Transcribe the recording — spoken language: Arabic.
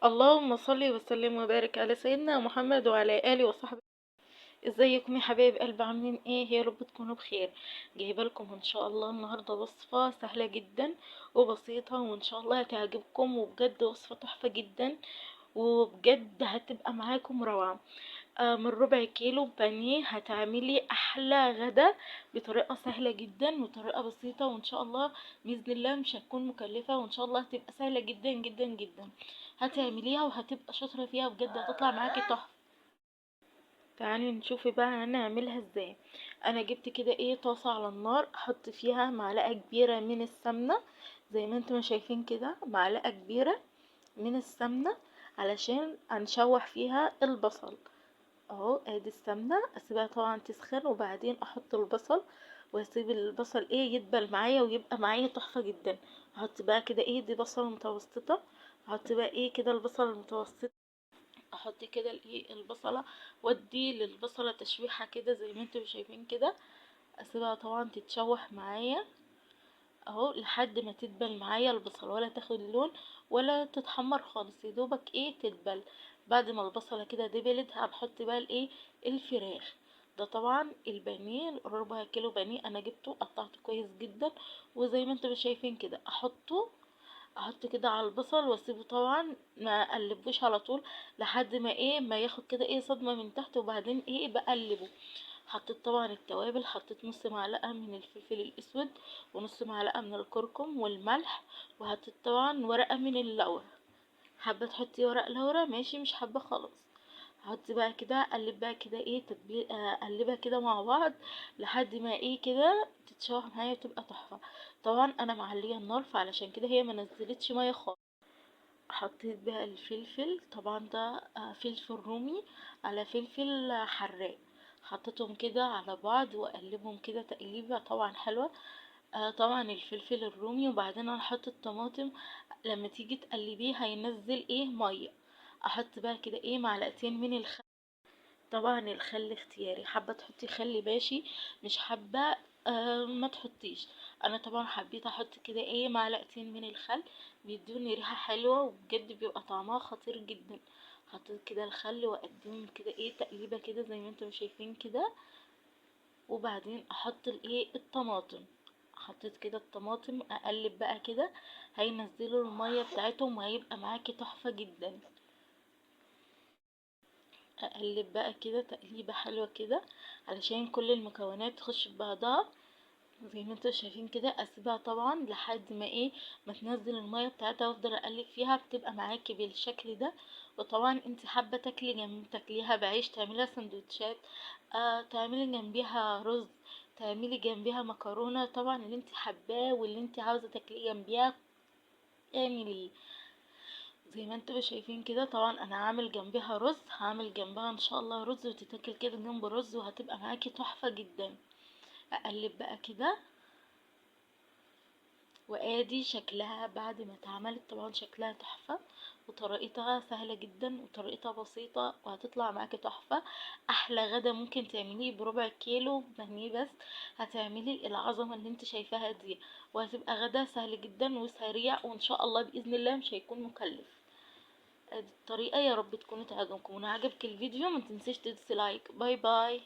اللهم صل وسلم وبارك على سيدنا محمد وعلى اله وصحبه. ازيكم يا حبايب قلب، عاملين ايه؟ يا رب تكونوا بخير. جايبه لكم ان شاء الله النهارده وصفه سهله جدا وبسيطه، وان شاء الله هتعجبكم، وبجد وصفه تحفه جدا، وبجد هتبقى معاكم روعه. من ربع كيلو بانيه هتعملي احلى غدا بطريقه سهله جدا وطريقه بسيطه، وان شاء الله باذن الله مش هتكون مكلفه، وان شاء الله هتبقى سهله جدا جدا جدا. هتعمليها وهتبقى شاطره فيها، بجد هتطلع معاكي تحفه. تعالي نشوف بقى هنعملها ازاي. انا جبت كده طاسه على النار، احط فيها معلقه كبيره من السمنه، زي ما انتم شايفين كده معلقه كبيره من السمنه، علشان هنشوح فيها البصل. اهو ادي السمنه، اسيبها طبعا تسخن، وبعدين احط البصل، واسيب البصل يدبل معايا ويبقى معايا تحفه جدا. احط بقى كده دي بصله متوسطه، احط بقى كده البصل المتوسط، احط كده البصله، وادي للبصله تشويحه كده زي ما انتم شايفين كده. اسيبها طبعا تتشوح معايا اهو لحد ما تدبل معايا البصل، ولا تاخد لون ولا تتحمر خالص، يدوبك تدبل. بعد ما البصله كده دبلت، هنحط بقى الفراخ. ده طبعا البانيه، ربع كيلو بانيه انا جبته قطعته كويس جدا، وزي ما انتم شايفين كده احط كده على البصل، واسيبه طبعا ما اقلبوش على طول، لحد ما ما ياخد كده صدمه من تحت، وبعدين بقلبه. حطيت طبعا التوابل، حطيت نص معلقه من الفلفل الاسود، ونص معلقه من الكركم والملح، وحطيت طبعا ورقه من اللورا. حابه تحطي ورق لورا ماشي، مش حابه خلاص. هحط بقى كده، اقلب بقى كده تتبيل، اقلبها كده مع بعض لحد ما كده تتشوح معايا وتبقى تحفه. طبعا انا معليه النار، فعلشان كده هي ما نزلتش ميه خالص. حطيت بقى الفلفل، طبعا ده فلفل رومي على فلفل حراق، حطيتهم كده على بعض واقلبهم كده تقليبه طبعا حلوه. طبعا الفلفل الرومي، وبعدين هنحط الطماطم. لما تيجي تقلبيه هينزل ميه. احط بقى كده معلقتين من الخل. طبعا الخل اختياري، حابه تحطي خل ماشي، مش حابه ما تحطيش. انا طبعا حبيت احط كده معلقتين من الخل، بيدوني ريحه حلوه، وبجد بيبقى طعمها خطير جدا. حطيت كده الخل واقدم كده تقليبه كده زي ما انتم شايفين كده، وبعدين احط الطماطم. حطيت كده الطماطم، اقلب بقى كده، هينزلوا الميه بتاعتهم وهيبقى معاكي تحفه جدا. اقلب بقى كده تقليبه حلوه كده، علشان كل المكونات تخش في بعضها زي ما انتوا شايفين كده. اسيبها طبعا لحد ما ما تنزل الميه بتاعتها، وافضل اقلب فيها، بتبقى معاكي بالشكل ده. وطبعا انت حابه تاكلي تاكليها بعيش، تعمليها سندوتشات، تعملي جنبيها رز، تعملي جنبيها مكرونه، طبعا اللي انت حباه واللي انت عاوزه تاكليه جنبيها اعمليه. زي ما انتوا شايفين كده، طبعا انا عامل جنبها رز، هعمل جنبها ان شاء الله رز، وتتاكل كده جنب رز، وهتبقى معاكي تحفه جدا. اقلب بقى كده، وادي شكلها بعد ما اتعملت. طبعا شكلها تحفه، وطريقتها سهله جدا، وطريقتها بسيطه، وهتطلع معاكي تحفه. احلى غدا ممكن تعمليه بربع كيلو بانيه بس، هتعملي العظمه اللي انت شايفاها دي، وهتبقى غدا سهل جدا وسريع، وان شاء الله باذن الله مش هيكون مكلف. ادي الطريقة، يا رب تكون تعجبكم، ولو عجبك الفيديو ما تنسيش تدوسي لايك. باي باي.